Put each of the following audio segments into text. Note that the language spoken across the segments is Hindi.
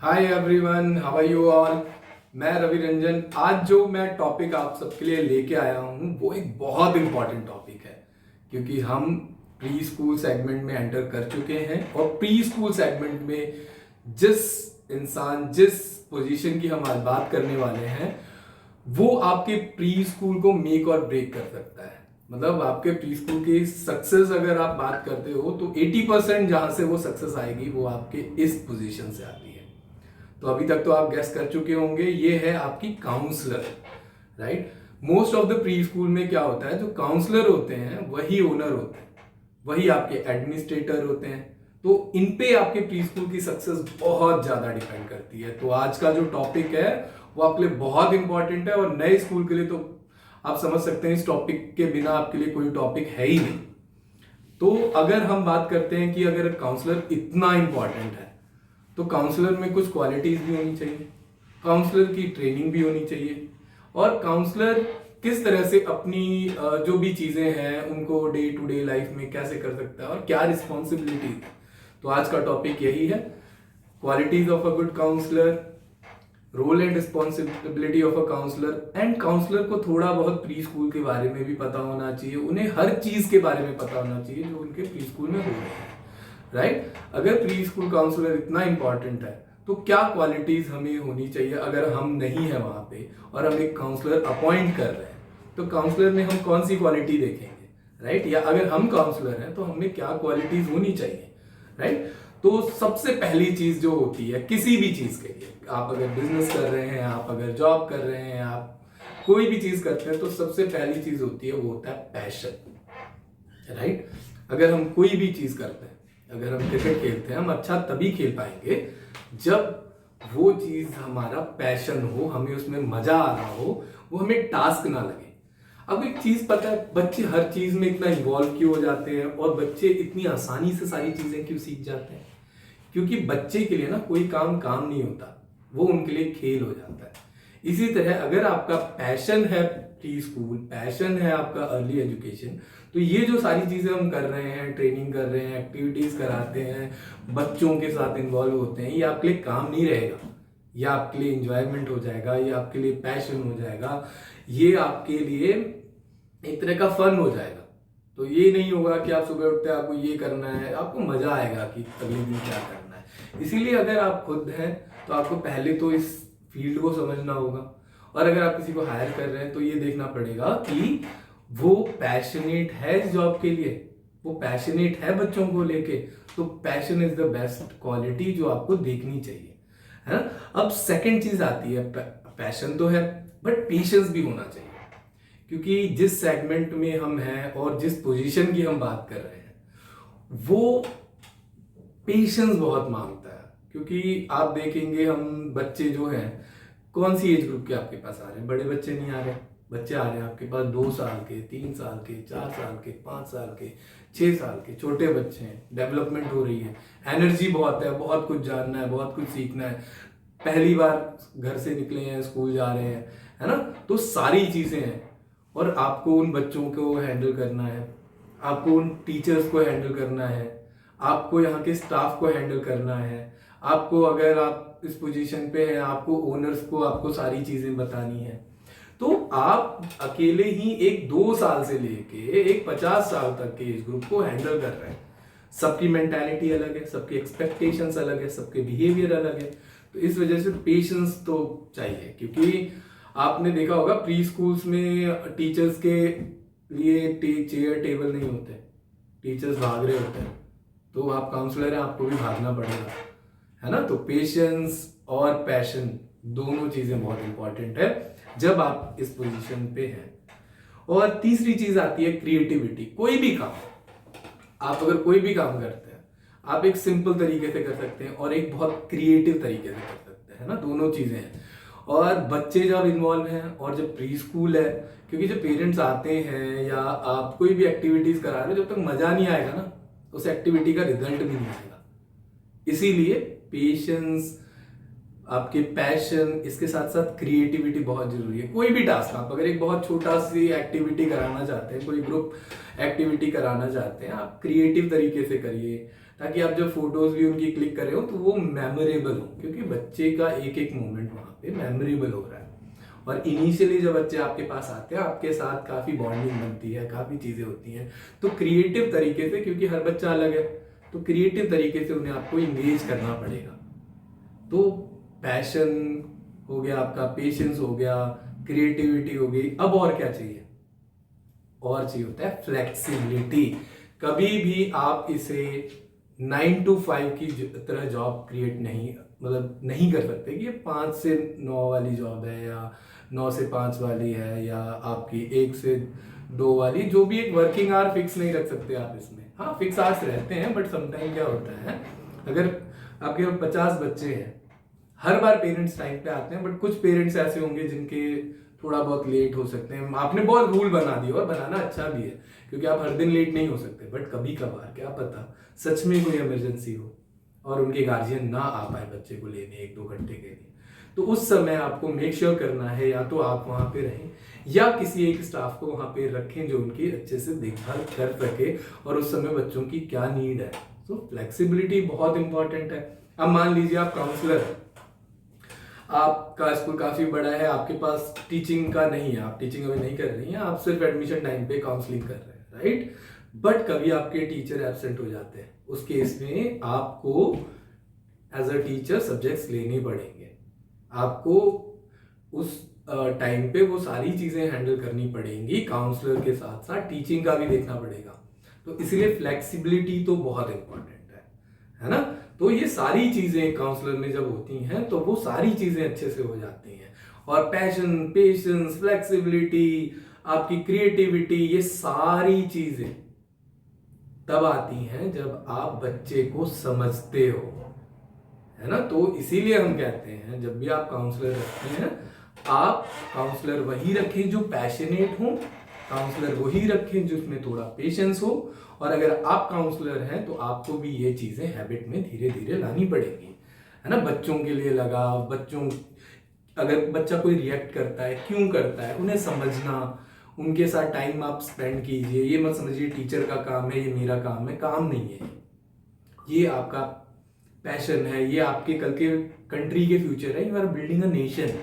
Hi everyone, how are you all. मैं रवि रंजन। आज जो मैं टॉपिक आप सबके लिए लेके आया हूँ वो एक बहुत इंपॉर्टेंट टॉपिक है, क्योंकि हम प्री स्कूल सेगमेंट में एंटर कर चुके हैं और प्री स्कूल सेगमेंट में जिस पोजीशन की हम आज बात करने वाले हैं वो आपके प्री स्कूल को मेक और ब्रेक कर सकता है। मतलब आपके प्री स्कूल की सक्सेस अगर आप बात करते हो तो 80% जहां से वो सक्सेस आएगी वो आपके इस पोजीशन से आती है। तो अभी तक तो आप गेस कर चुके होंगे, ये है आपकी counsellor, right. Most of the preschool में क्या होता है, जो काउंसलर होते हैं वही ओनर होते हैं, वही आपके एडमिनिस्ट्रेटर होते हैं। तो इन पे आपके प्री स्कूल की सक्सेस बहुत ज्यादा डिपेंड करती है। तो आज का जो टॉपिक है वो आपके लिए बहुत इंपॉर्टेंट है और नए स्कूल के लिए तो आप समझ सकते हैं इस टॉपिक के बिना आपके लिए कोई टॉपिक है ही नहीं। तो अगर हम बात करते हैं कि अगर काउंसलर इतना इंपॉर्टेंट है तो काउंसलर में कुछ क्वालिटीज भी होनी चाहिए, काउंसलर की ट्रेनिंग भी होनी चाहिए, और काउंसलर किस तरह से अपनी जो भी चीजें हैं उनको डे टू डे लाइफ में कैसे कर सकता है और क्या रिस्पॉन्सिबिलिटी है। तो आज का टॉपिक यही है, qualities of a good counsellor, role and responsibility of a counsellor. And counsellor को थोड़ा बहुत प्री स्कूल के बारे में भी पता होना चाहिए, उन्हें हर चीज के बारे में पता होना चाहिए जो उनके प्री स्कूल में हो रहे हैं, राइट। अगर प्री स्कूल काउंसलर इतना इंपॉर्टेंट है तो क्या क्वालिटीज हमें होनी चाहिए अगर हम नहीं है वहां पे और हम एक काउंसलर अपॉइंट कर रहे हैं, तो काउंसलर में हम कौन सी क्वालिटी देखेंगे, राइट। या अगर हम काउंसलर हैं तो हमें क्या क्वालिटीज होनी चाहिए, राइट। तो सबसे पहली चीज जो होती है किसी भी चीज के लिए, आप अगर बिजनेस कर रहे हैं, आप अगर जॉब कर रहे हैं, आप कोई भी चीज करते हैं, तो सबसे पहली चीज होती है वो होता है पैशन, राइट। अगर हम कोई भी चीज करते हैं, अगर हम क्रिकेट खेलते हैं, हम अच्छा तभी खेल पाएंगे जब वो चीज हमारा पैशन हो, हमें उसमें मजा आ रहा हो, वो हमें टास्क ना लगे। अब एक चीज पता है, बच्चे हर चीज में इतना इन्वॉल्व क्यों हो जाते हैं और बच्चे इतनी आसानी से सारी चीजें क्यों सीख जाते हैं? क्योंकि बच्चे के लिए ना कोई काम काम नहीं होता, वो उनके लिए खेल हो जाता है। इसी तरह अगर आपका पैशन है प्री स्कूल, पैशन है आपका अर्ली एजुकेशन, तो ये जो सारी चीजें हम कर रहे हैं, ट्रेनिंग कर रहे हैं, एक्टिविटीज कराते हैं, बच्चों के साथ इन्वॉल्व होते हैं, ये आपके लिए काम नहीं रहेगा, ये आपके लिए इंजॉयमेंट हो जाएगा, ये आपके लिए पैशन हो जाएगा, ये आपके लिए एक तरह का फन हो जाएगा। तो ये नहीं होगा कि आप सुबह उठते आपको ये करना है, आपको मजा आएगा कि अगले दिन क्या करना है। इसीलिए अगर आप खुद हैं तो आपको पहले तो इस फील्ड को समझना होगा, और अगर आप किसी को हायर कर रहे हैं तो ये देखना पड़ेगा कि वो पैशनेट है इस जॉब के लिए, वो पैशनेट है बच्चों को लेके। तो passion is the best quality जो आपको देखनी चाहिए, है ना। अब सेकंड चीज आती है, पैशन तो है बट पेशेंस भी होना चाहिए, क्योंकि जिस सेगमेंट में हम हैं और जिस पोजीशन की हम बात कर रहे हैं वो पेशेंस बहुत मांगता है। क्योंकि आप देखेंगे हम बच्चे जो हैं, कौन सी एज ग्रुप के आपके पास आ रहे हैं? बड़े बच्चे नहीं आ रहे, बच्चे आ रहे हैं आपके पास 2 साल के, 3 साल के, 4 साल के, 5 साल के, 6 साल के, छोटे बच्चे हैं, डेवलपमेंट हो रही है, एनर्जी बहुत है, बहुत कुछ जानना है, बहुत कुछ सीखना है, पहली बार घर से निकले हैं, स्कूल जा रहे हैं, है ना। तो सारी चीजें हैं और आपको उन बच्चों को हैंडल करना है, आपको उन टीचर्स को हैंडल करना है, आपको यहाँ के स्टाफ को हैंडल करना है, आपको अगर आप इस पोजीशन पे हैं आपको ओनर्स को आपको सारी चीजें बतानी है। तो आप अकेले ही एक 2 साल से लेके एक 50 साल तक के एज ग्रुप को हैंडल कर रहे हैं। सबकी मेंटालिटी अलग है, सबकी एक्सपेक्टेशंस अलग है, सबके बिहेवियर अलग है। तो इस वजह से पेशेंस तो चाहिए, क्योंकि आपने देखा होगा प्री स्कूल्स में टीचर्स के लिए चेयर टेबल नहीं होते, टीचर्स भाग रहे होते हैं। तो आप काउंसलर हैं, आपको भी भागना पड़ेगा, है ना। तो पेशेंस और पैशन दोनों चीजें बहुत इंपॉर्टेंट है जब आप इस पोजीशन पे हैं। और तीसरी चीज आती है क्रिएटिविटी। कोई भी काम, आप अगर कोई भी काम करते हैं, आप एक सिंपल तरीके से कर सकते हैं और एक बहुत क्रिएटिव तरीके से कर सकते हैं, है ना। दोनों चीजें हैं। और बच्चे जब इन्वॉल्व हैं और जब प्री स्कूल है, क्योंकि जब पेरेंट्स आते हैं या आप कोई भी एक्टिविटीज करा रहे हो, जब तक मजा नहीं आएगा ना उस एक्टिविटी का रिजल्ट भी नहीं आएगा। इसीलिए पेशेंस, आपके पैशन, इसके साथ साथ क्रिएटिविटी बहुत जरूरी है। कोई भी टास्क, आप अगर एक बहुत छोटा सी एक्टिविटी कराना चाहते हैं, कोई ग्रुप एक्टिविटी कराना चाहते हैं, आप क्रिएटिव तरीके से करिए, ताकि आप जब फोटोज भी उनकी क्लिक कर रहे हो तो वो मेमोरेबल हो, क्योंकि बच्चे का एक एक मोमेंट वहाँ पे मेमोरेबल हो रहा है। और इनिशियली जब बच्चे आपके पास आते हैं, आपके साथ काफ़ी बॉन्डिंग बनती है, काफ़ी चीज़ें होती हैं, तो क्रिएटिव तरीके से, क्योंकि हर बच्चा अलग है, तो क्रिएटिव तरीके से उन्हें आपको इंगेज करना पड़ेगा। तो पैशन हो गया आपका, पेशेंस हो गया, क्रिएटिविटी हो गई, अब और क्या चाहिए? और चाहिए होता है फ्लेक्सिबिलिटी। कभी भी आप इसे 9 to 5 की तरह जॉब क्रिएट नहीं, मतलब नहीं कर सकते कि ये 5 से 9 वाली जॉब है या 9 से 5 वाली है या आपकी 1 से 2 वाली, जो भी एक वर्किंग आवर फिक्स नहीं रख सकते आप इसमें। हाँ, फिक्स आवर्स रहते हैं, बट समटाइम क्या होता है, अगर आपके 50 बच्चे हैं, हर बार पेरेंट्स टाइम पे आते हैं, बट कुछ पेरेंट्स ऐसे होंगे जिनके थोड़ा बहुत लेट हो सकते हैं। आपने बहुत रूल बना दिया, और बनाना अच्छा भी है, क्योंकि आप हर दिन लेट नहीं हो सकते, बट कभी कभार क्या पता सच में कोई इमरजेंसी हो और उनके गार्जियन ना आ पाए बच्चे को लेने 1-2 घंटे के लिए, तो उस समय आपको मेक श्योर करना है या तो आप वहाँ पे रहें या किसी एक स्टाफ को वहाँ पे रखें जो उनकी अच्छे से देखभाल कर सके, और उस समय बच्चों की क्या नीड है। तो फ्लेक्सिबिलिटी बहुत इंपॉर्टेंट है। अब मान लीजिए आप काउंसलर हैं, आपका स्कूल काफी बड़ा है, आपके पास टीचिंग का नहीं है, आप टीचिंग अभी नहीं कर रही हैं, आप सिर्फ एडमिशन टाइम पे काउंसलिंग कर रहे हैं, राइट? बट कभी आपके टीचर एब्सेंट हो जाते हैं, उस केस में आपको एज अ टीचर सब्जेक्ट्स लेने पड़ेंगे, आपको उस टाइम पे वो सारी चीजें हैंडल करनी पड़ेंगी, काउंसलर के साथ साथ टीचिंग का भी देखना पड़ेगा। तो इसलिए फ्लेक्सिबिलिटी तो बहुत इंपॉर्टेंट है ना? तो ये सारी चीजें काउंसलर में जब होती हैं तो वो सारी चीजें अच्छे से हो जाती हैं, और पैशन, पेशेंस, फ्लेक्सिबिलिटी, आपकी क्रिएटिविटी, ये सारी चीजें तब आती हैं जब आप बच्चे को समझते हो, है ना? तो इसीलिए हम कहते हैं जब भी आप काउंसलर रखते हैं, आप काउंसलर वही रखें जो पैशनेट हो, काउंसलर वही रखें जिसमें थोड़ा पेशेंस हो, और अगर आप काउंसलर हैं तो आपको भी ये चीजें हैबिट में धीरे धीरे लानी पड़ेगी, है ना? बच्चों के लिए लगाव, बच्चों, अगर बच्चा कोई रिएक्ट करता है, क्यों करता है, उन्हें समझना, उनके साथ टाइम आप स्पेंड कीजिए। ये मत समझिए टीचर का काम है, ये मेरा काम है, काम नहीं है, ये आपका पैशन है, ये आपके कल के कंट्री के फ्यूचर है, you are building a nation.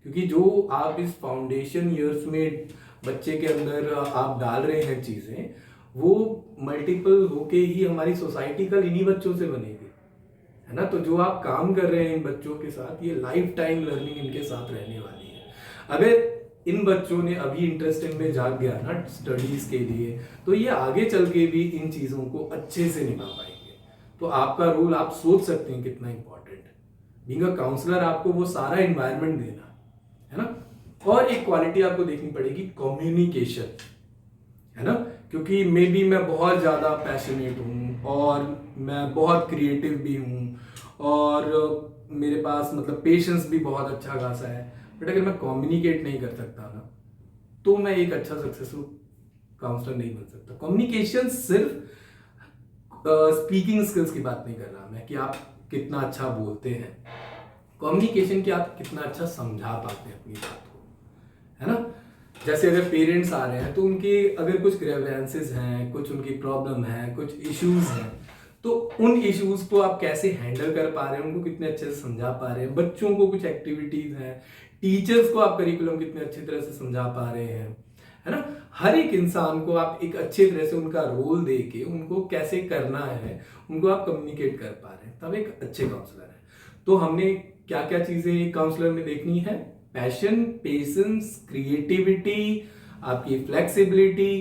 क्योंकि जो आप इस फाउंडेशन ईयर्स में बच्चे के अंदर आप डाल रहे हैं चीजें, वो मल्टीपल होके ही हमारी सोसाइटी कल इन्हीं बच्चों से बनेगी, है ना? तो जो आप काम कर रहे हैं इन बच्चों के साथ, ये लाइफ टाइम लर्निंग इनके साथ रहने वाली है। अगर इन बच्चों ने अभी इंटरेस्ट इनमें जाग गया ना स्टडीज के लिए, तो ये आगे चल के भी इन चीजों को अच्छे से निभा पाएंगे। तो आपका रोल आप सोच सकते हैं कितना इंपॉर्टेंट है। बीइंग अ काउंसलर आपको वो सारा एनवायरनमेंट देना है ना? और एक क्वालिटी आपको देखनी पड़ेगी, कम्युनिकेशन, है ना? क्योंकि मे बी मैं बहुत ज़्यादा पैशनेट हूँ और मैं बहुत क्रिएटिव भी हूँ और मेरे पास मतलब पेशेंस भी बहुत अच्छा खासा है, बट अगर मैं कम्युनिकेट नहीं कर सकता ना, तो मैं एक अच्छा सक्सेसफुल काउंसलर नहीं बन सकता। कम्युनिकेशन सिर्फ स्पीकिंग स्किल्स की बात नहीं कर रहा मैं कि आप कितना अच्छा बोलते हैं, कम्युनिकेशन कि आप कितना अच्छा समझा पाते हैं अपनी बात को, है ना? जैसे अगर पेरेंट्स आ रहे हैं तो उनके अगर कुछ ग्रेवेंसेस हैं, कुछ उनकी प्रॉब्लम है, कुछ इश्यूज हैं, तो उन इश्यूज को आप कैसे हैंडल कर पा रहे हैं, उनको कितने अच्छे से समझा पा रहे हैं। बच्चों को कुछ एक्टिविटीज हैं, टीचर्स को आप करिकुलम कितने अच्छी तरह से समझा पा रहे हैं, है ना? हर एक इंसान को आप एक अच्छे तरह से उनका रोल दे के उनको कैसे करना है, उनको आप कम्युनिकेट कर पा रहे हैं, तब एक अच्छे काउंसलर है। तो हमने क्या क्या चीजें काउंसलर में देखनी है? पैशन, पेशेंस, क्रिएटिविटी, आपकी फ्लेक्सिबिलिटी,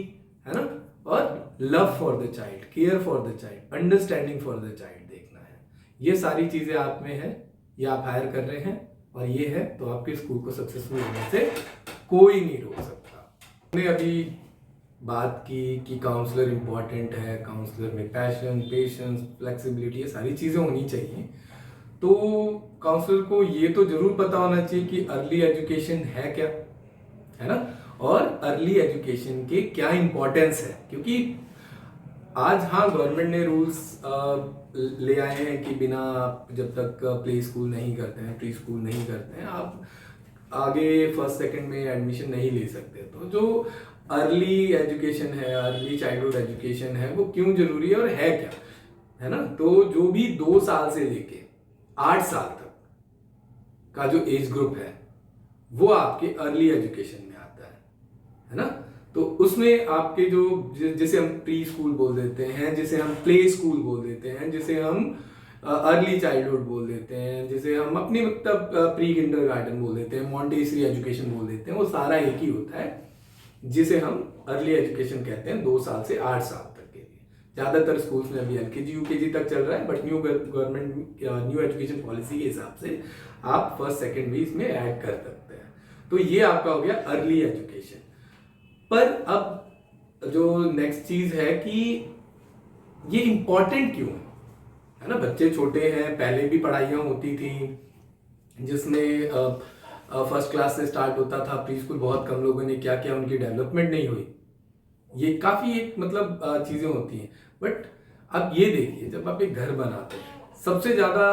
है ना? और love for the child, care for the child, understanding for the child देखना है। ये सारी चीजें आप में है, ये आप हायर कर रहे हैं और ये है, तो आपके स्कूल को सक्सेसफुल होने से कोई नहीं रोक सकता। हमने अभी बात की कि काउंसलर इंपॉर्टेंट है, काउंसलर में पैशन, पेशेंस, फ्लेक्सिबिलिटी, ये सारी चीजें होनी चाहिए। तो काउंसलर को ये तो जरूर पता होना चाहिए कि अर्ली एजुकेशन है क्या, है ना? और अर्ली एजुकेशन के क्या इंपॉर्टेंस है, क्योंकि आज हाँ गवर्नमेंट ने रूल्स ले आए हैं कि बिना आप जब तक प्ले स्कूल नहीं करते हैं, प्री स्कूल नहीं करते हैं, आप आगे फर्स्ट सेकंड में एडमिशन नहीं ले सकते। तो जो अर्ली एजुकेशन है, अर्ली चाइल्डहुड एजुकेशन है, वो क्यों जरूरी है और है क्या? है ना। तो जो भी 2 साल से लेके 8 साल तक का जो एज ग्रुप है वो आपके अर्ली एजुकेशन में आता है ना। तो उसमें आपके जो जिसे हम प्री स्कूल बोल देते हैं, जिसे हम प्ले स्कूल बोल देते हैं, जिसे हम अर्ली चाइल्डहुड बोल देते हैं, जिसे हम अपनी मतलब प्री किंडरगार्टन बोल देते हैं, मॉन्टेसरी एजुकेशन बोल देते हैं, वो सारा एक ही होता है जिसे हम अर्ली एजुकेशन कहते हैं 2 साल से 8 साल तक के लिए। ज्यादातर स्कूल्स में अभी एलकेजी यूकेजी तक चल रहा है, but new government new education policy के हिसाब से आप फर्स्ट सेकेंड भी इसमें ऐड कर सकते हैं। तो ये आपका हो गया अर्ली एजुकेशन। पर अब जो नेक्स्ट चीज है कि ये इंपॉर्टेंट क्यों है ना। बच्चे छोटे हैं, पहले भी पढ़ाइयाँ होती थी जिसमें फर्स्ट क्लास से स्टार्ट होता था, प्री स्कूल बहुत कम लोगों ने क्या किया, उनकी डेवलपमेंट नहीं हुई। ये काफी एक मतलब चीजें होती हैं। बट अब ये देखिए, जब आप एक घर बनाते हैं सबसे ज्यादा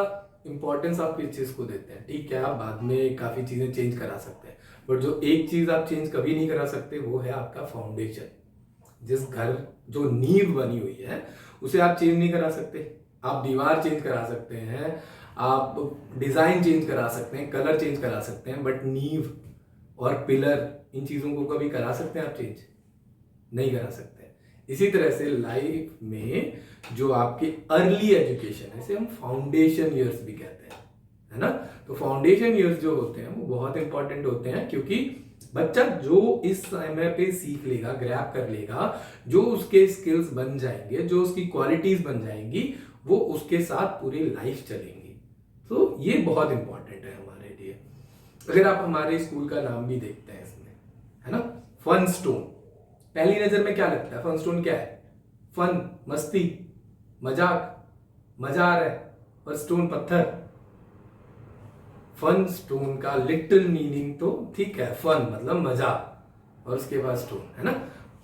इंपॉर्टेंस आप किस चीज को देते हैं। ठीक है, आप बाद में काफी चीजें चेंज करा सकते हैं, बट जो एक चीज आप चेंज कभी नहीं करा सकते वो है आपका फाउंडेशन। जिस घर जो नींव बनी हुई है उसे आप चेंज नहीं करा सकते। आप दीवार चेंज करा सकते हैं, आप डिजाइन चेंज करा सकते हैं, कलर चेंज करा सकते हैं, बट नींव और पिलर इन चीजों को कभी करा सकते हैं आप चेंज? नहीं करा सकते। इसी तरह से लाइफ में जो आपके अर्ली एजुकेशन है, इसे हम फाउंडेशन ईयर्स भी कहते हैं, है ना। तो फाउंडेशन ईयर्स जो होते हैं वो बहुत इंपॉर्टेंट होते हैं, क्योंकि बच्चा जो इस समय पे सीख लेगा, ग्रैब कर लेगा, जो उसके स्किल्स बन जाएंगे, जो उसकी क्वालिटीज बन जाएंगी, वो उसके साथ पूरी लाइफ चलेंगी। तो ये बहुत इंपॉर्टेंट है हमारे लिए। अगर आप हमारे स्कूल का नाम भी देखते हैं इसमें, है ना, फन स्टोन, पहली नजर में क्या लगता है? फन स्टोन क्या है? फन, मस्ती, मजाक, मजा आ रहा है, और स्टोन पत्थर। फन स्टोन का लिटिल मीनिंग तो ठीक है, फन मतलब मजा, और उसके बाद स्टोन, है ना।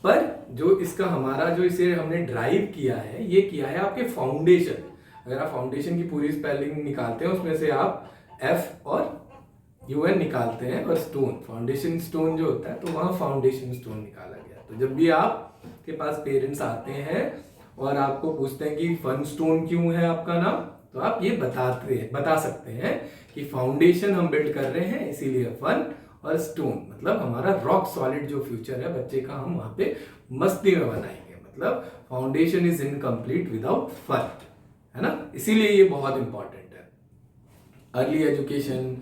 पर जो इसका हमारा जो इसे हमने ड्राइव किया है, ये किया है आपके फाउंडेशन। अगर आप फाउंडेशन की पूरी स्पेलिंग निकालते हैं उसमें से आप एफ और यूएन निकालते हैं और स्टोन, फाउंडेशन स्टोन जो होता है, तो वहां फाउंडेशन स्टोन निकाला गया। तो जब भी आपके पास पेरेंट्स आते हैं और आपको पूछते हैं कि फन स्टोन क्यों है आपका नाम, तो आप ये बता सकते हैं कि फाउंडेशन हम बिल्ड कर रहे हैं इसीलिए फन, और स्टोन मतलब हमारा रॉक सॉलिड जो फ्यूचर है बच्चे का, हम वहां पे मस्ती में बनाएंगे। मतलब foundation is incomplete without fun, है ना। इसीलिए ये बहुत इंपॉर्टेंट है। अर्ली एजुकेशन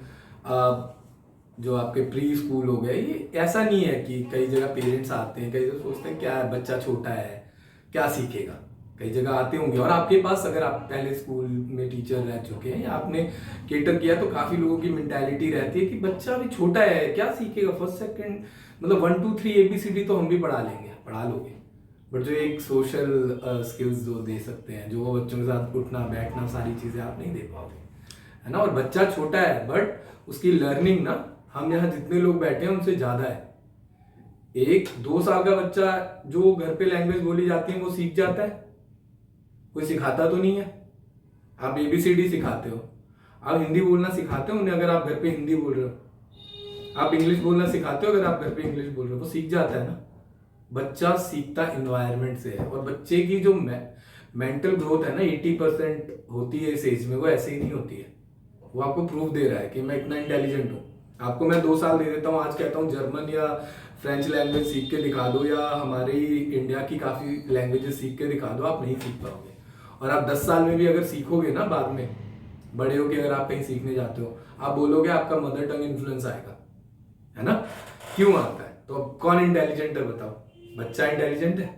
जो आपके प्री स्कूल हो गए, ये ऐसा नहीं है कि कई जगह पेरेंट्स आते हैं, कई जगह सोचते हैं क्या है, बच्चा छोटा है क्या सीखेगा। कई जगह आते होंगे, और आपके पास अगर आप पहले स्कूल में टीचर रह चुके हैं या आपने केटर किया, तो काफी लोगों की मेंटालिटी रहती है कि बच्चा अभी छोटा है क्या सीखेगा, फर्स्ट सेकंड मतलब 1 2 3 ABCD तो हम भी पढ़ा लेंगे, पढ़ा लोगे, बट जो एक सोशल स्किल्स जो दे सकते हैं, जो बच्चों के साथ उठना बैठना, सारी चीजें आप नहीं दे पाओगे, है ना। और बच्चा छोटा है बट उसकी लर्निंग ना, हम यहाँ जितने लोग बैठे हैं उनसे ज्यादा है। 1 2 साल का बच्चा जो घर पे लैंग्वेज बोली जाती है वो सीख जाता है, कोई सिखाता तो नहीं है। आप ABCD सिखाते हो, आप हिंदी बोलना सिखाते हो उन्हें अगर आप घर पे हिंदी बोल रहे हो, आप इंग्लिश बोलना सिखाते हो अगर आप घर पे इंग्लिश बोल रहे हो, वो सीख जाता है ना। बच्चा सीखता इन्वायरमेंट से है, और बच्चे की जो मेंटल ग्रोथ है ना 80% होती है इस एज में, वो ऐसे ही नहीं होती है। वो आपको प्रूफ दे रहा है कि मैं इतना इंटेलिजेंट हूँ। आपको मैं 2 साल दे देता हूँ, आज कहता हूँ जर्मन या फ्रेंच लैंग्वेज सीख के दिखा दो, या हमारी इंडिया की काफी लैंग्वेजेस सीख के दिखा दो, आप नहीं सीख पाओगे। और आप 10 साल में भी अगर सीखोगे ना, बाद में बड़े होके अगर आप कहीं सीखने जाते हो, आप बोलोगे आपका मदर टंग इन्फ्लुएंस आएगा, है ना। क्यों आता है? तो अब कौन इंटेलिजेंट है बताओ? बच्चा इंटेलिजेंट है,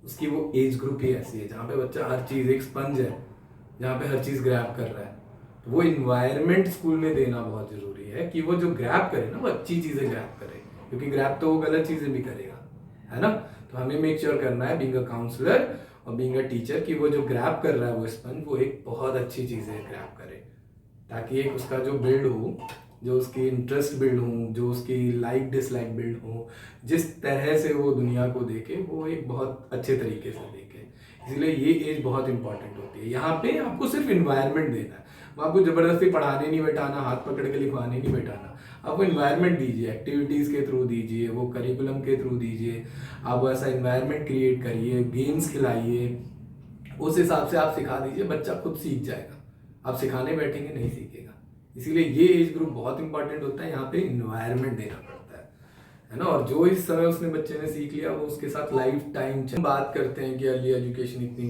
उसकी वो एज ग्रुप ही ऐसी है जहाँ पे बच्चा हर चीज एक स्पंज है, जहाँ पे हर चीज ग्रैब कर रहा है। तो वो इन्वायरमेंट स्कूल में देना बहुत जरूरी है कि वो जो ग्रैब करे ना, वो अच्छी चीजें ग्रैब करे, क्योंकि ग्रैब तो वो गलत चीजें भी करेगा, है ना। तो हमें मेक श्योर करना है बीइंग अ काउंसलर और बीइंग अ टीचर कि वो जो ग्रैब कर रहा है वो स्पंज, वो एक बहुत अच्छी चीजें ग्रैब करे, ताकि एक उसका जो बिल्ड हो, जो उसकी इंटरेस्ट बिल्ड हो, जो उसकी लाइक डिसलाइक बिल्ड हो, जिस तरह से वो दुनिया को देखे, वो एक बहुत अच्छे तरीके से देखे। इसलिए ये एज बहुत इंपॉर्टेंट होती है। यहाँ पे आपको सिर्फ इन्वायरमेंट देना है, आपको जबरदस्ती पढ़ाने नहीं बैठाना, हाथ पकड़ के लिखवाने नहीं बैठाना। आपको इन्वायरमेंट दीजिए, एक्टिविटीज के थ्रू दीजिए, वो करिकुलम के थ्रू दीजिए, आप ऐसा इन्वायरमेंट क्रिएट करिए, गेम्स खिलाइए, उस हिसाब से आप सिखा दीजिए, बच्चा खुद सीख जाएगा। आप सिखाने बैठेंगे नहीं सीखेगा। इसीलिए ये एज ग्रुप बहुत इंपॉर्टेंट होता है, यहाँ पे इन्वायरमेंट देना पड़ता है ना। और जो इस समय उसने बच्चे ने सीख लिया वो उसके साथ लाइफ टाइम। बात करते हैं कि अर्ली एजुकेशन इतनी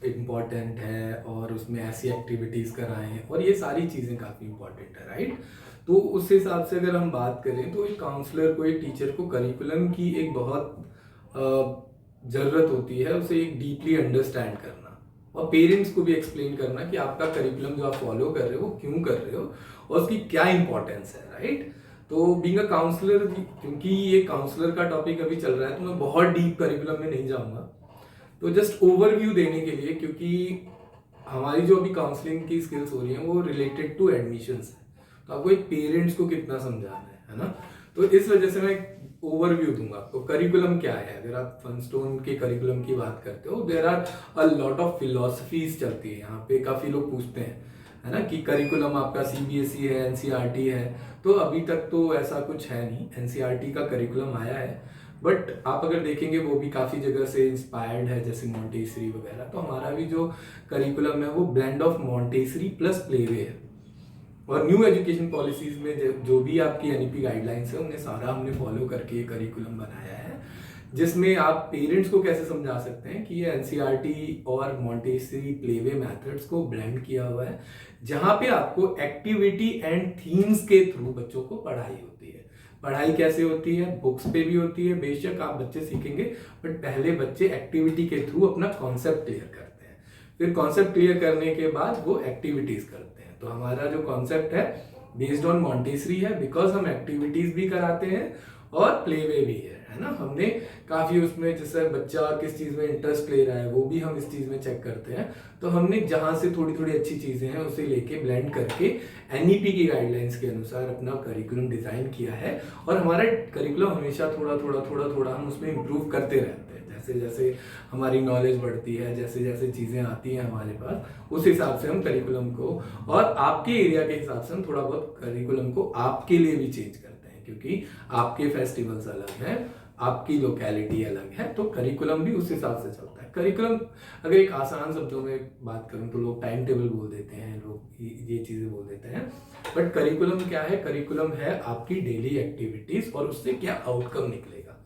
इम्पॉर्टेंट है और उसमें ऐसी एक्टिविटीज़ कराएं और ये सारी चीज़ें काफ़ी इंपॉर्टेंट है, राइट। तो उस हिसाब से अगर हम बात करें तो एक काउंसलर को, एक टीचर को करिकुलम की एक बहुत ज़रूरत होती है, उसे एक डीपली अंडरस्टैंड करना और पेरेंट्स को भी एक्सप्लेन करना कि आपका करिकुलम जो आप फॉलो कर रहे हो वो क्यों कर रहे हो और उसकी क्या इंपॉर्टेंस है, राइट। तो बीइंग अ काउंसलर, क्योंकि ये काउंसलर का टॉपिक अभी चल रहा है तो मैं बहुत डीप करिकुलम में नहीं जाऊंगा, तो जस्ट ओवरव्यू देने के लिए, क्योंकि हमारी जो अभी काउंसलिंग की स्किल्स हो रही हैं वो रिलेटेड टू एडमिशंस है, तो आपको एक पेरेंट्स को कितना समझाना है ना। तो इस वजह से मैं ओवरव्यू दूंगा आपको। करिकुलम क्या है, अगर आप फनस्टोन के करिकुलम की बात करते हो, there are a lot of philosophies चलती है यहाँ पे। काफी लोग पूछते हैं है ना कि करिकुलम आपका सीबीएसई है, एनसीईआरटी है, तो अभी तक तो ऐसा कुछ है नहीं। एनसीईआरटी का करिकुलम आया है, बट आप अगर देखेंगे वो भी काफी जगह से इंस्पायर्ड है, जैसे मॉन्टेसरी वगैरह। तो हमारा भी जो करिकुलम है वो blend of Montessori plus playway है। और न्यू एजुकेशन पॉलिसीज में जो भी आपकी एनईपी गाइडलाइंस है उन्हें सारा हमने फॉलो करके करिकुलम बनाया है, जिसमें आप पेरेंट्स को कैसे समझा सकते हैं कि ये एनसीईआरटी और मॉन्टेसरी प्लेवे मेथड्स को ब्लेंड किया हुआ है, जहां पे आपको एक्टिविटी एंड थीम्स के थ्रू बच्चों को पढ़ाई होती है। पढ़ाई कैसे होती है, बुक्स पे भी होती है, बेशक आप बच्चे सीखेंगे, बट पहले बच्चे एक्टिविटी के थ्रू अपना कॉन्सेप्ट क्लियर करते हैं, फिर कॉन्सेप्ट क्लियर करने के बाद वो एक्टिविटीज करते हैं। तो हमारा जो कॉन्सेप्ट है बेस्ड ऑन मॉन्टेसरी है, बिकॉज हम एक्टिविटीज भी कराते हैं और प्लेवे भी है ना। हमने काफी उसमें, जैसे बच्चा किस चीज में इंटरेस्ट ले रहा है वो भी हम इस चीज में चेक करते हैं। तो हमने जहां से थोड़ी थोड़ी अच्छी चीजें हैं उसे लेके ब्लेंड करके एनईपी की गाइडलाइंस के अनुसार अपना करिकुलम डिजाइन किया है। और हमारा करिकुलम हमेशा थोड़ा थोड़ा हम उसमें इम्प्रूव करते रहते हैं, जैसे जैसे हमारी नॉलेज बढ़ती है, जैसे जैसे चीजें आती हैं हमारे पास, उस हिसाब से हम करिकुलम को और आपके एरिया के हिसाब से हम थोड़ा बहुत करिकुलम को आपके लिए भी चेंज करते हैं, क्योंकि आपके फेस्टिवल्स अलग हैं, आपकी लोकेलिटी अलग है, तो करिकुलम भी उस हिसाब से चलता है। करिकुलम अगर एक आसान शब्दों में बात करूं तो लोग टाइम टेबल बोल देते हैं, लोग ये चीजें बोल देते हैं, बट करिकुलम क्या है? करिकुलम है आपकी डेली एक्टिविटीज और उससे क्या आउटकम निकलेगा,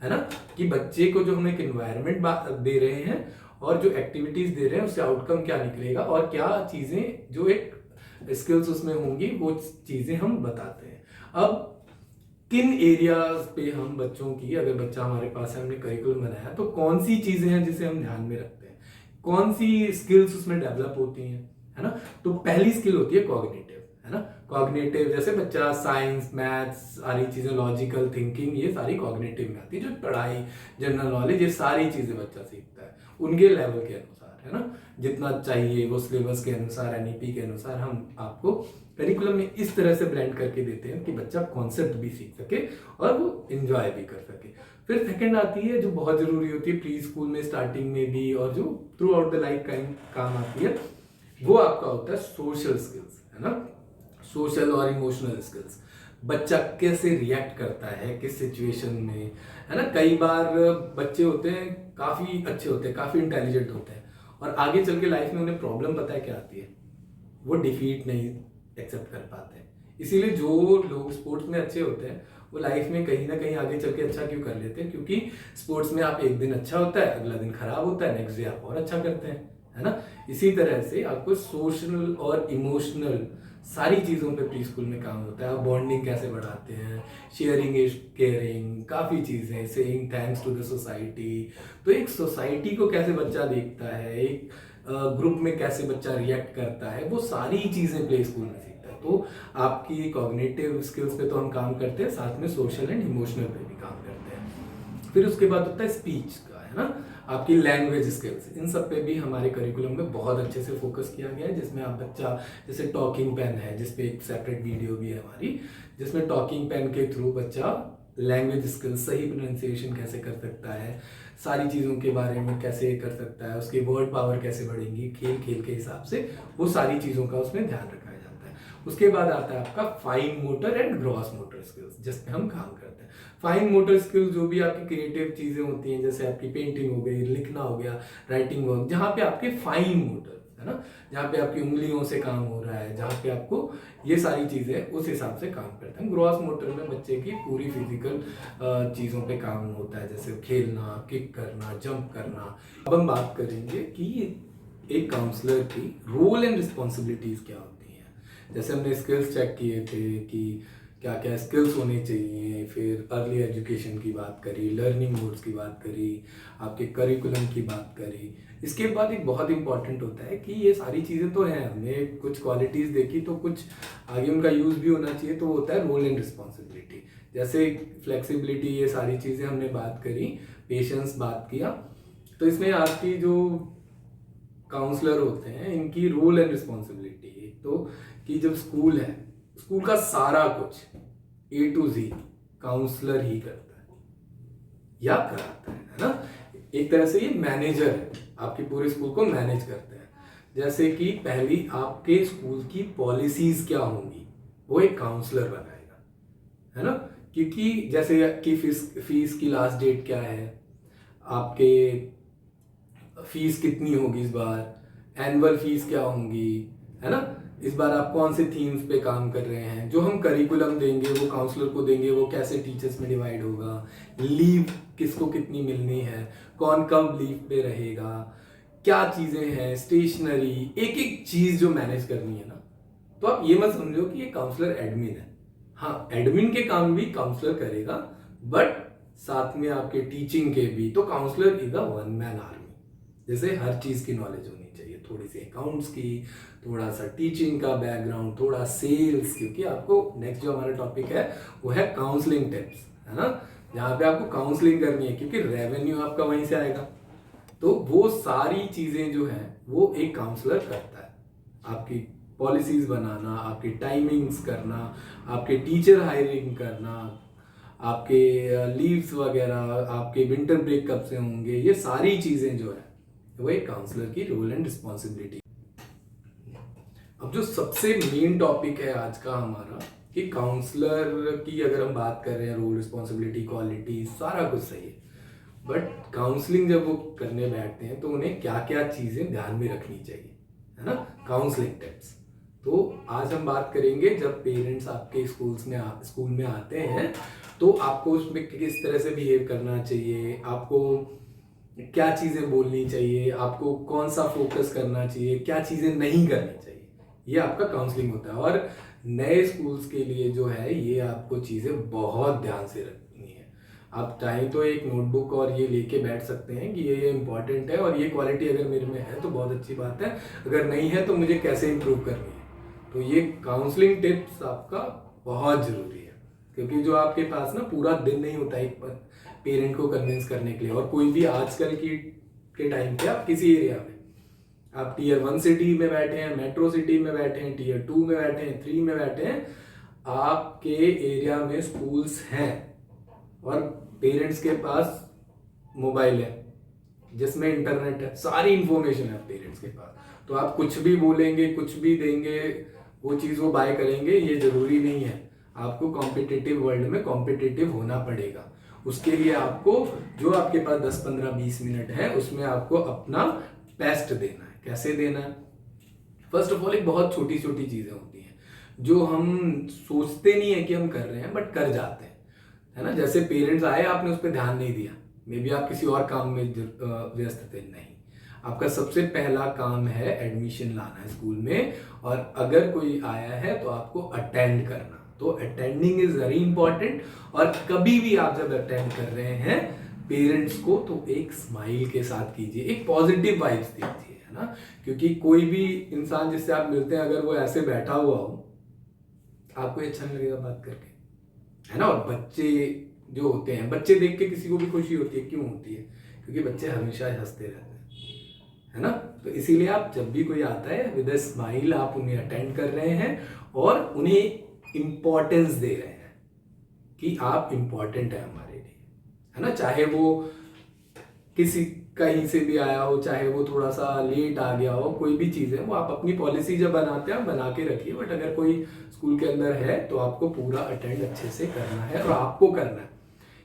है ना। कि बच्चे को जो हम एक एनवायरनमेंट दे रहे हैं और जो एक्टिविटीज दे रहे हैं उससे आउटकम क्या निकलेगा और क्या चीजें जो एक स्किल्स उसमें होंगी वो चीजें हम बताते हैं। अब किन एरियाज पे हम बच्चों की, अगर बच्चा हमारे पास है, हमने करिकुलम बनाया, तो कौन सी चीजें हैं जिसे हम ध्यान में रखते हैं, कौन सी स्किल्स उसमें डेवलप होती हैं, है ना। तो पहली स्किल होती है कॉग्निटिव, है ना। कॉग्निटिव जैसे बच्चा साइंस, मैथ्स, सारी चीजें, लॉजिकल थिंकिंग, ये सारी कॉग्निटिव में आती है। जो पढ़ाई, जनरल नॉलेज, ये सारी चीजें बच्चा सीखता है उनके लेवल के अनुसार, है ना। जितना चाहिए वो सिलेबस के अनुसार, एनईपी के अनुसार हम आपको करिकुलम में इस तरह से ब्लेंड करके देते हैं कि बच्चा कॉन्सेप्ट भी सीख सके और वो एंजॉय भी कर सके। फिर सेकंड आती है जो बहुत जरूरी होती है प्री स्कूल में, स्टार्टिंग में भी, और जो थ्रू आउट द लाइफ काम आती है, वो आपका होता है सोशल स्किल्स, है ना। सोशल और इमोशनल स्किल्स, बच्चा कैसे रिएक्ट करता है किस सिचुएशन में, है ना। कई बार बच्चे होते हैं काफी अच्छे होते हैं, काफी इंटेलिजेंट होते हैं, और आगे चल के लाइफ में उन्हें प्रॉब्लम पता है क्या आती है, वो डिफीट नहीं एक्सेप्ट कर पाते हैं। इसीलिए जो लोग स्पोर्ट्स में अच्छे होते हैं वो लाइफ में कहीं ना कहीं आगे चल के अच्छा क्यों कर लेते हैं, क्योंकि स्पोर्ट्स में आप एक दिन अच्छा होता है, अगला दिन खराब होता है, नेक्स्ट डे आप और अच्छा करते हैं, है ना। इसी तरह से आपको सोशल और इमोशनल सारी चीजों पे प्री स्कूल में काम होता है। आप बॉन्डिंग कैसे बढ़ाते हैं, शेयरिंग इज केयरिंग, काफी चीजें, saying thanks to the society. तो एक सोसाइटी को कैसे बच्चा देखता है, एक ग्रुप में कैसे बच्चा रिएक्ट करता है, वो सारी चीजें प्ले स्कूल में सीखता है। तो आपकी कॉग्निटिव स्किल्स पे तो हम काम करते हैं, साथ में सोशल एंड इमोशनल पे भी काम करते हैं। फिर उसके बाद होता है स्पीच का, है ना, आपकी लैंग्वेज स्किल्स, इन सब पे भी हमारे करिकुलम में बहुत अच्छे से फोकस किया गया है, जिसमें आप बच्चा, जैसे टॉकिंग पेन है, जिसपे एक सेपरेट वीडियो भी है हमारी, जिसमें टॉकिंग पेन के थ्रू बच्चा लैंग्वेज स्किल्स, सही प्रोनाउंसिएशन कैसे कर सकता है, सारी चीज़ों के बारे में कैसे कर सकता है, उसकी वर्ड पावर कैसे बढ़ेंगी, खेल खेल के हिसाब से वो सारी चीज़ों का उसमें ध्यान रखा जाता है। उसके बाद आता है आपका fine motor and gross motor skills, जिसमें हम काम करते हैं। फाइन मोटर स्किल्स जो भी आपकी क्रिएटिव चीजें होती हैं, जैसे आपकी पेंटिंग हो गई, लिखना हो गया, राइटिंग हो, जहाँ पे आपके फाइन मोटर है ना, जहाँ पे आपकी उंगलियों से काम हो रहा है, जहाँ पे आपको ये सारी चीजें उस हिसाब से काम करते हैं। ग्रॉस मोटर में बच्चे की पूरी फिजिकल चीजों पे काम होता है, जैसे खेलना, किक करना, जंप करना। अब हम बात करेंगे कि एक काउंसलर की रोल एंड रिस्पॉन्सिबिलिटीज क्या होती हैं। जैसे हमने स्किल्स चेक किए थे कि क्या क्या स्किल्स होने चाहिए, फिर अर्ली एजुकेशन की बात करी, लर्निंग मोड्स की बात करी, आपके करिकुलम की बात करी। इसके बाद एक बहुत इंपॉर्टेंट होता है कि ये सारी चीज़ें तो हैं, हमने कुछ क्वालिटीज़ देखी, तो कुछ आगे उनका यूज़ भी होना चाहिए, तो वो होता है रोल एंड रिस्पॉन्सिबिलिटी। जैसे फ्लेक्सिबिलिटी, ये सारी चीज़ें हमने बात करी, पेशेंस बात किया। तो इसमें आपकी जो काउंसलर होते हैं, इनकी रोल एंड रिस्पॉन्सिबिलिटी तो कि जब स्कूल है, स्कूल का सारा कुछ A to Z काउंसलर ही करता है या कराता है ना। एक तरह से ये मैनेजर है, आपके पूरे स्कूल को मैनेज करते हैं। जैसे कि पहली आपके स्कूल की पॉलिसीज क्या होंगी, वो एक काउंसलर बनाएगा, है ना। क्योंकि जैसे कि फीस की लास्ट डेट क्या है, आपके फीस कितनी होगी इस बार, एनुअल फीस क्या होंगी, है ना। इस बार आप कौन से थीम्स पे काम कर रहे हैं, जो हम करिकुलम देंगे वो काउंसलर को देंगे, वो कैसे टीचर्स में डिवाइड होगा, लीव किसको कितनी मिलनी है, कौन कब लीव पे रहेगा, क्या चीजें हैं, स्टेशनरी, एक एक चीज जो मैनेज करनी है ना। तो आप ये मत समझो कि ये काउंसलर एडमिन है। हाँ, एडमिन के काम भी काउंसलर करेगा, बट साथ में आपके टीचिंग के भी। तो counsellor is a one man army. जैसे हर चीज की नॉलेज होनी चाहिए, थोड़ी सी अकाउंट्स की, थोड़ा सा टीचिंग का बैकग्राउंड, थोड़ा सेल्स, क्योंकि आपको नेक्स्ट जो हमारा टॉपिक है वो है काउंसलिंग टिप्स, है ना, जहाँ पे आपको काउंसलिंग करनी है, क्योंकि रेवेन्यू आपका वहीं से आएगा। तो वो सारी चीजें जो है वो एक काउंसलर करता है। आपकी पॉलिसीज बनाना, आपकी टाइमिंग्स करना, आपके टीचर हायरिंग करना, आपके लीव्स वगैरह, आपके विंटर ब्रेक कब से होंगे, ये सारी चीजें जो है वो एक काउंसलर की रोल एंड रिस्पॉन्सिबिलिटी। अब जो सबसे मेन टॉपिक है आज का हमारा, कि काउंसलर की अगर हम बात कर रहे हैं, रोल, रिस्पॉन्सिबिलिटी, क्वालिटी, सारा कुछ सही है, बट काउंसलिंग जब वो करने बैठते हैं तो उन्हें क्या क्या चीजें ध्यान में रखनी चाहिए, है ना, काउंसलिंग टिप्स। तो आज हम बात करेंगे, जब पेरेंट्स आपके स्कूल में आते हैं तो आपको उसमें किस तरह से बिहेव करना चाहिए, आपको क्या चीजें बोलनी चाहिए, आपको कौन सा फोकस करना चाहिए, क्या चीजें नहीं करनी चाहिए। ये आपका काउंसलिंग होता है। और नए स्कूल्स के लिए जो है, ये आपको चीजें बहुत ध्यान से रखनी है। आप चाहे तो एक नोटबुक और ये लेके बैठ सकते हैं कि ये इंपॉर्टेंट है, और ये क्वालिटी अगर मेरे में है तो बहुत अच्छी बात है, अगर नहीं है तो मुझे कैसे इंप्रूव करनी है। तो ये काउंसलिंग टिप्स आपका बहुत जरूरी है, क्योंकि जो आपके पास ना पूरा दिन नहीं होता एक पेरेंट को कन्विंस करने के लिए। और कोई भी आजकल के टाइम पे आप किसी एरिया में, आप टियर 1 सिटी में बैठे हैं, मेट्रो सिटी में बैठे हैं, टियर 2 में बैठे हैं, 3 में बैठे हैं, आपके एरिया में स्कूल्स हैं और पेरेंट्स के पास मोबाइल है जिसमें इंटरनेट है, सारी इंफॉर्मेशन है पेरेंट्स के पास। तो आप कुछ भी बोलेंगे, कुछ भी देंगे, वो चीज वो बाय करेंगे, ये जरूरी नहीं है। आपको कॉम्पिटिटिव वर्ल्ड में कॉम्पिटिटिव होना पड़ेगा। उसके लिए आपको जो आपके पास 10, 15, 20 मिनट है, उसमें आपको अपना बेस्ट देना है। कैसे देना है? फर्स्ट ऑफ ऑल, एक बहुत छोटी छोटी चीजें होती हैं जो हम सोचते नहीं है कि हम कर रहे हैं, बट कर जाते हैं, है ना। जैसे पेरेंट्स आए, आपने उस पर ध्यान नहीं दिया, मे बी आप किसी और काम में व्यस्त थे। नहीं, आपका सबसे पहला काम है एडमिशन लाना है स्कूल में, और अगर कोई आया है तो आपको अटेंड करना। तो अटेंडिंग इज वेरी इंपॉर्टेंट। और कभी भी आप जब अटेंड कर रहे हैं पेरेंट्स को, तो एक स्माइल के साथ कीजिए, एक पॉजिटिव वाइब्स दीजिए, है ना। क्योंकि कोई भी इंसान जिससे आप मिलते हैं, अगर वो ऐसे बैठा हुआ हो, आपको अच्छा नहीं लगेगा बात करके, है ना। और बच्चे जो होते हैं, बच्चे देख के किसी को भी खुशी होती है। क्यों होती है? क्योंकि बच्चे हमेशा हंसते रहते हैं, है ना। तो इसीलिए आप जब भी कोई आता है, विद अ स्माइल आप उन्हें अटेंड कर रहे हैं और उन्हें इंपॉर्टेंस दे रहे हैं कि आप इंपॉर्टेंट है हमारे लिए, है ना। चाहे वो किसी कहीं से भी आया हो, चाहे वो थोड़ा सा लेट आ गया हो, कोई भी चीज़ है वो आप अपनी पॉलिसी जब बनाते हैं बना के रखिए। बट अगर कोई स्कूल के अंदर है तो आपको पूरा अटेंड अच्छे से करना है, और आपको करना है।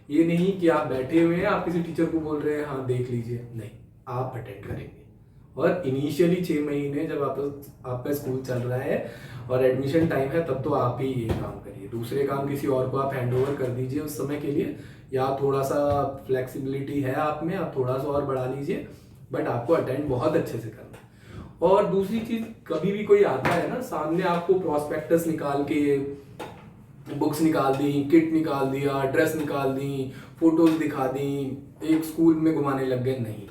ये नहीं कि आप बैठे हुए हैं, आप किसी टीचर को बोल रहे हैं हाँ देख लीजिए, नहीं, आप अटेंड करेंगे। और इनिशियली 6 महीने जब आपका स्कूल चल रहा है और एडमिशन टाइम है, तब तो आप ही ये काम करिए। दूसरे काम किसी और को आप हैंड ओवर कर दीजिए उस समय के लिए, या थोड़ा सा फ्लेक्सिबिलिटी है आप में, आप थोड़ा सा और बढ़ा लीजिए, बट आपको अटेंड बहुत अच्छे से करना है। और दूसरी चीज़, कभी भी कोई आता है ना सामने, आपको प्रॉस्पेक्टस निकाल के, बुक्स निकाल दी, किट निकाल दिया, ड्रेस निकाल दी, फोटोज दिखा दी, एक स्कूल में घुमाने लग गए, नहीं।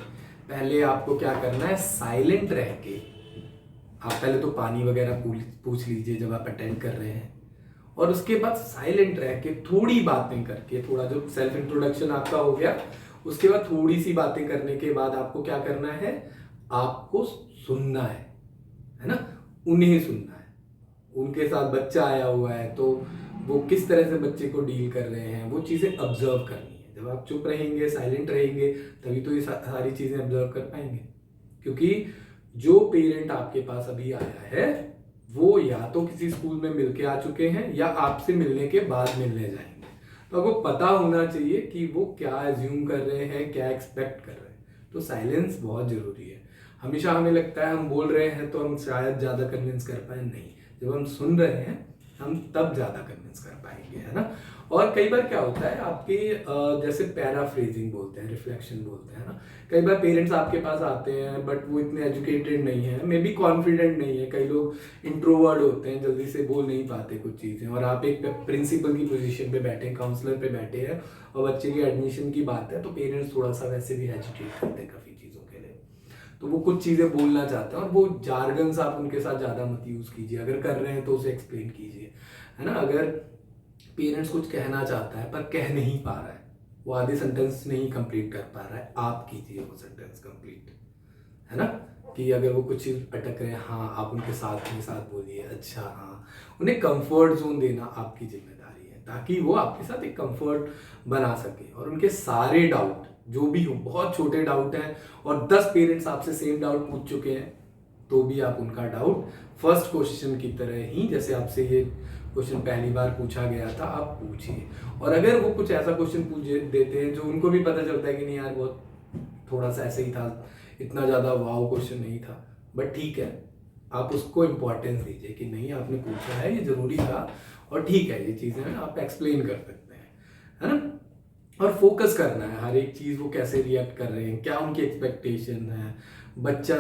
पहले आपको क्या करना है, साइलेंट रह के आप पहले तो पानी वगैरह पूछ लीजिए जब आप अटेंड कर रहे हैं, और उसके बाद साइलेंट रह के थोड़ी बातें करके, थोड़ा जो सेल्फ इंट्रोडक्शन आपका हो गया, उसके बाद थोड़ी सी बातें करने के बाद आपको क्या करना है, आपको सुनना है ना, उन्हें सुनना है। उनके साथ बच्चा आया हुआ है तो वो किस तरह से बच्चे को डील कर रहे हैं, वो चीज़ें ऑब्जर्व करनी है। जब आप चुप रहेंगे, साइलेंट रहेंगे, तभी तो ये सारी चीज़ें ऑब्जर्व कर पाएंगे। क्योंकि जो पेरेंट आपके पास अभी आया है वो या तो किसी स्कूल में मिलके आ चुके हैं या आपसे मिलने के बाद मिलने जाएंगे, तो आपको पता होना चाहिए कि वो क्या एज्यूम कर रहे हैं, क्या एक्सपेक्ट कर रहे हैं। तो साइलेंस बहुत जरूरी है। हमेशा हमें लगता है हम बोल रहे हैं तो हम शायद ज़्यादा कन्विंस कर पाए, नहीं, जब हम सुन रहे हैं हम तब ज़्यादा कन्विंस कर पाएंगे, है ना। और कई बार क्या होता है, आपके जैसे पैराफ्रेजिंग बोलते हैं, रिफ्लेक्शन बोलते हैं ना, कई बार पेरेंट्स आपके पास आते हैं बट वो इतने एजुकेटेड नहीं है, मे बी कॉन्फिडेंट नहीं है, कई लोग इंट्रोवर्ड होते हैं, जल्दी से बोल नहीं पाते कुछ चीज़ें, और आप एक प्रिंसिपल की पोजीशन पे बैठे हैं, काउंसलर पे बैठे हैं, और बच्चे की एडमिशन की बात है, तो पेरेंट्स थोड़ा सा वैसे भी हेजिटेट करते हैं काफ़ी चीज़ों के लिए। तो वो कुछ चीज़ें बोलना चाहते हैं, और वो जार्गन्स आप उनके साथ ज़्यादा मत यूज़ कीजिए, अगर कर रहे हैं तो उसे एक्सप्लेन कीजिए, है ना। अगर पेरेंट्स कुछ कहना चाहता है पर कह नहीं पा रहा है, वो आधे सेंटेंस नहीं कंप्लीट कर पा रहा है, आप कीजिए वो सेंटेंस कंप्लीट, है ना। कि अगर वो कुछ चीज़ अटक रहे हैं, हाँ आप उनके साथ बोलिए, अच्छा हाँ, उन्हें कंफर्ट जोन देना आपकी जिम्मेदारी है, ताकि वो आपके साथ एक कंफर्ट बना सके, और उनके सारे डाउट जो भी हो, बहुत छोटे डाउट हैं और 10 पेरेंट्स आपसे सेम डाउट पूछ चुके हैं, तो भी आप उनका डाउट फर्स्ट क्वेश्चन की तरह ही, जैसे आपसे ये क्वेश्चन पहली बार पूछा गया था, आप पूछिए। और अगर वो कुछ ऐसा क्वेश्चन पूछ देते हैं जो उनको भी पता चलता है कि नहीं यार बहुत थोड़ा सा ऐसे ही था, इतना ज़्यादा वाव क्वेश्चन नहीं था, बट ठीक है, आप उसको इम्पोर्टेंस दीजिए कि नहीं आपने पूछा है, ये ज़रूरी था, और ठीक है, ये चीज़ें आप एक्सप्लेन कर सकते हैं, है ना। और फोकस करना है हर एक चीज़, वो कैसे रिएक्ट कर रहे हैं, क्या उनकी एक्सपेक्टेशन है, बच्चे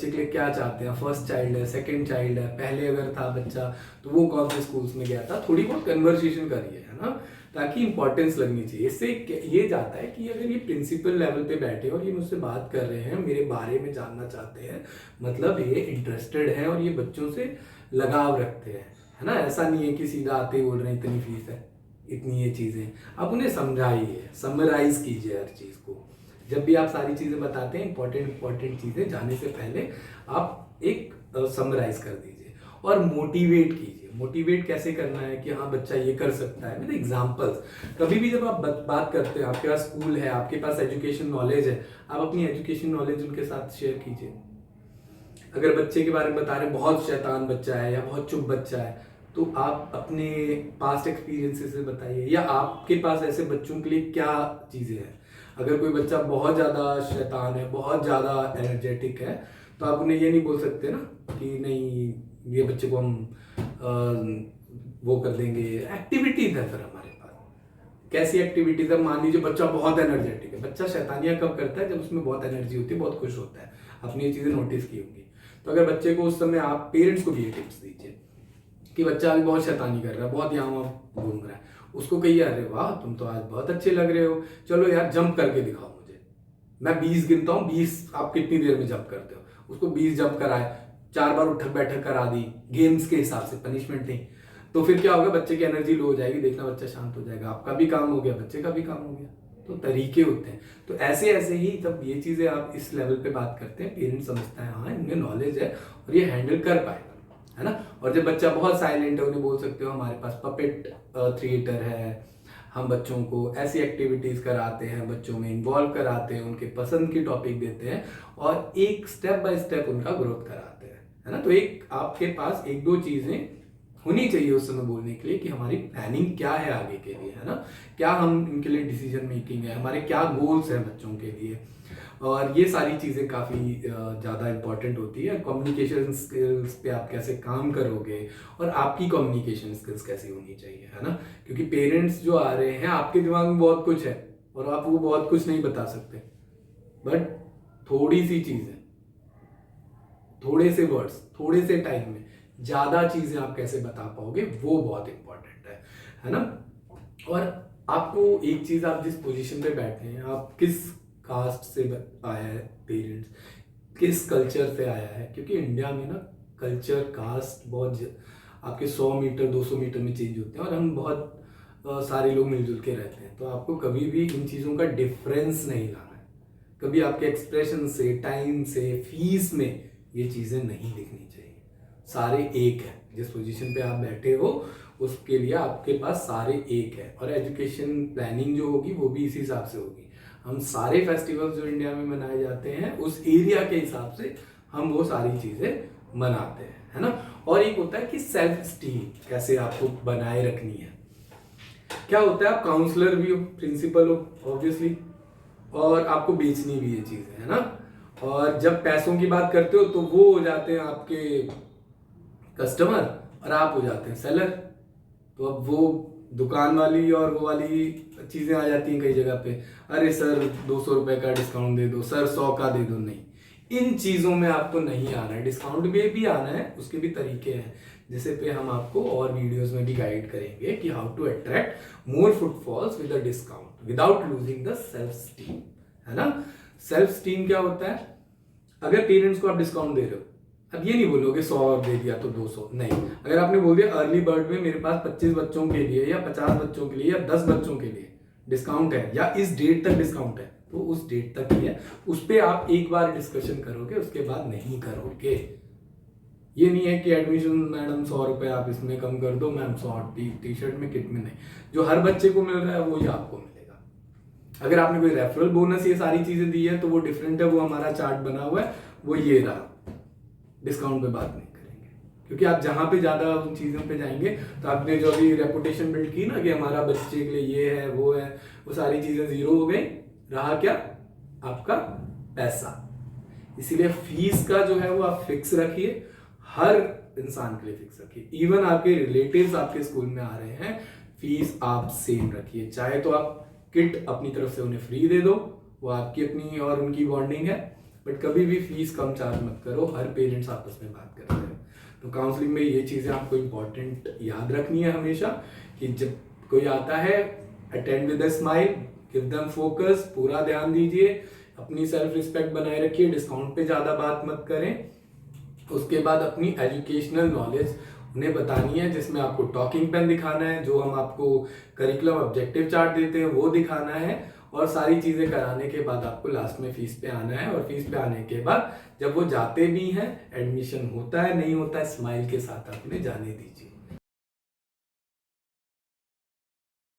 के लिए क्या चाहते हैं, फर्स्ट चाइल्ड है, सेकंड चाइल्ड है, पहले अगर था बच्चा तो वो कौन से स्कूल्स में गया था, थोड़ी बहुत कन्वर्सेशन करिए, है ना, ताकि इंपॉर्टेंस लगनी चाहिए। इससे ये जाता है कि अगर ये प्रिंसिपल लेवल पे बैठे और ये मुझसे बात कर रहे हैं, मेरे बारे में जानना चाहते हैं, मतलब ये इंटरेस्टेड है और ये बच्चों से लगाव रखते हैं, है ना। ऐसा नहीं है कि सीधा आते ही बोल रहे हैं इतनी फीस है, इतनी ये चीज़ें, आप उन्हें समझाइए, समराइज कीजिए हर चीज़ को। जब भी आप सारी चीज़ें बताते हैं, इंपॉर्टेंट चीज़ें जाने से पहले आप एक समराइज कर दीजिए, और मोटिवेट कीजिए। मोटिवेट कैसे करना है कि हाँ बच्चा ये कर सकता है, मतलब एग्जाम्पल्स। कभी भी जब आप बात करते हैं, आपके पास स्कूल है, आपके पास एजुकेशन नॉलेज है, आप अपनी एजुकेशन नॉलेज उनके साथ शेयर कीजिए। अगर बच्चे के बारे में बता रहे बहुत शैतान बच्चा है या बहुत चुप बच्चा है, तो आप अपने पास्ट एक्सपीरियंसेस से बताइए, या आपके पास ऐसे बच्चों के लिए क्या चीज़ें हैं। अगर कोई बच्चा बहुत ज़्यादा शैतान है, बहुत ज़्यादा एनर्जेटिक है, तो आप उन्हें ये नहीं बोल सकते ना कि नहीं ये बच्चे को हम वो कर देंगे। एक्टिविटीज़ है फिर हमारे पास, कैसी एक्टिविटीज़ है, मान लीजिए बच्चा बहुत एनर्जेटिक है। बच्चा शैतानियाँ कब करता है, जब उसमें बहुत एनर्जी होती है, बहुत खुश होता है। आपने ये चीज़ें नोटिस की होंगी। तो अगर बच्चे को उस समय, आप पेरेंट्स को भी ये टिप्स दीजिए कि बच्चा अभी बहुत शैतानी कर रहा है, बहुत यहाँ वहाँ घूम रहा है, उसको कहिए अरे वाह तुम तो आज बहुत अच्छे लग रहे हो, चलो यार जंप करके दिखाओ मुझे, मैं 20 गिनता हूँ, 20 आप कितनी देर में जंप करते हो। उसको 20 जंप कराए, 4 बार उठक बैठक करा दी, गेम्स के हिसाब से, पनिशमेंट नहीं। तो फिर क्या होगा, बच्चे की एनर्जी लो हो जाएगी, देखना बच्चा शांत हो जाएगा, आपका भी काम हो गया, बच्चे का भी काम हो गया। तो तरीके होते हैं। तो ऐसे ऐसे ही जब ये चीज़ें आप इस लेवल पे बात करते हैं, पेरेंट्स समझता है हाँ इनमें नॉलेज है और ये हैंडल कर पाएगा, है ना। और जब बच्चा बहुत साइलेंट है, उन्हें बोल सकते हो हमारे पास पपेट थिएटर है, हम बच्चों को ऐसी एक्टिविटीज़ कराते हैं, बच्चों में इन्वॉल्व कराते हैं, उनके पसंद की टॉपिक देते हैं और एक स्टेप बाय स्टेप उनका ग्रोथ कराते हैं, है ना। तो एक आपके पास एक दो चीज़ें होनी चाहिए उस समय बोलने के लिए कि हमारी प्लानिंग क्या है आगे के लिए, है ना, क्या हम इनके लिए डिसीजन मेकिंग है, हमारे क्या गोल्स हैं बच्चों के लिए। और ये सारी चीज़ें काफ़ी ज़्यादा इम्पॉर्टेंट होती है। कम्युनिकेशन स्किल्स पे आप कैसे काम करोगे और आपकी कम्युनिकेशन स्किल्स कैसी होनी चाहिए, है ना, क्योंकि पेरेंट्स जो आ रहे हैं आपके दिमाग में बहुत कुछ है और आप वो बहुत कुछ नहीं बता सकते, बट थोड़ी सी चीज़ है, थोड़े से वर्ड्स, थोड़े से टाइम में ज़्यादा चीज़ें आप कैसे बता पाओगे, वो बहुत इंपॉर्टेंट है ना। और आपको एक चीज़, आप जिस पोजीशन पे बैठे हैं, आप किस कास्ट से आया है पेरेंट्स, किस कल्चर से आया है, क्योंकि इंडिया में ना कल्चर कास्ट बहुत आपके 100 मीटर 200 मीटर में चेंज होते हैं और हम बहुत सारे लोग मिलजुल के रहते हैं। तो आपको कभी भी इन चीज़ों का डिफरेंस नहीं लाना है, कभी आपके एक्सप्रेशन से, टाइम से, फीस में ये चीज़ें नहीं दिखनी चाहिए। सारे एक है, जिस पोजीशन पे आप बैठे हो उसके लिए आपके पास सारे एक है। और एजुकेशन प्लानिंग जो होगी वो भी इसी हिसाब से होगी। हम सारे फेस्टिवल्स जो इंडिया में मनाए जाते हैं उस एरिया के हिसाब से हम वो सारी चीज़ें मनाते हैं, है ना। और एक होता है कि सेल्फ स्टीम कैसे आपको बनाए रखनी है। क्या होता है, आप काउंसलर भी हो, प्रिंसिपल हो ऑब्वियसली, और आपको बेचनी भी ये चीज़ें, है ना। और जब पैसों की बात करते हो तो वो हो जाते हैं आपके कस्टमर और आप हो जाते हैं सेलर। तो अब वो दुकान वाली और वो वाली चीज़ें आ जाती हैं कई जगह पे, अरे सर 200 रुपए का डिस्काउंट दे दो, सर 100 का दे दो। नहीं, इन चीज़ों में आपको नहीं आना है। डिस्काउंट में भी आना है, उसके भी तरीके हैं, जिसे पे हम आपको और वीडियोस में भी गाइड करेंगे कि how to attract more footfalls with a discount without losing the self steam, है ना। सेल्फ स्टीम क्या होता है, अगर पेरेंट्स को आप डिस्काउंट दे रहे हो, अब ये नहीं बोलोगे 100 दे दिया तो 200, नहीं। अगर आपने बोल दिया अर्ली बर्ड में मेरे पास 25 बच्चों के लिए या 50 बच्चों के लिए या 10 बच्चों के लिए डिस्काउंट है या इस डेट तक डिस्काउंट है, तो उस डेट तक ही है, उस पर आप एक बार डिस्कशन करोगे, उसके बाद नहीं करोगे। ये नहीं है कि एडमिशन मैडम 100 रुपए आप इसमें कम कर दो मैम, 100 टी शर्ट में किट में, नहीं, जो हर बच्चे को मिल रहा है वो ही आपको मिलेगा। अगर आपने कोई रेफरल बोनस ये सारी चीजें दी है तो वो डिफरेंट है, वो हमारा चार्ट बना हुआ है, वो ये रहा। डिस्काउंट पे बात नहीं करेंगे, क्योंकि आप जहां पे ज्यादा उन चीजों पे जाएंगे तो आपने जो अभी रेपुटेशन बिल्ड की ना कि हमारा बच्चे के लिए ये है वो है, वो सारी चीजें जीरो हो गई, रहा क्या, आपका पैसा। इसीलिए फीस का जो है वो आप फिक्स रखिए, हर इंसान के लिए फिक्स रखिए। इवन आपके रिलेटिव्स आपके स्कूल में आ रहे हैं, फीस आप सेम रखिए। चाहे तो आप किट अपनी तरफ से उन्हें फ्री दे दो, वो आपकी अपनी और उनकी बॉन्डिंग है, बट कभी भी फीस कम चार्ज मत करो। हर पेरेंट्स आपस में बात करते हैं, तो काउंसलिंग में ये चीज़ें आपको इंपॉर्टेंट याद रखनी है हमेशा कि जब कोई आता है, attend with a smile, give them focus, पूरा ध्यान दीजिए, अपनी सेल्फ रिस्पेक्ट बनाए रखिए, डिस्काउंट पे ज़्यादा बात मत करें। उसके बाद अपनी एजुकेशनल नॉलेज उन्हें बतानी है, जिसमें आपको टॉकिंग पेन दिखाना है, जो हम आपको करिकुलम ऑब्जेक्टिव चार्ट देते हैं वो दिखाना है, और सारी चीज़ें कराने के बाद आपको लास्ट में फीस पे आना है। और फीस पे आने के बाद जब वो जाते भी हैं, एडमिशन होता है नहीं होता है, स्माइल के साथ आप उन्हें जाने दीजिए।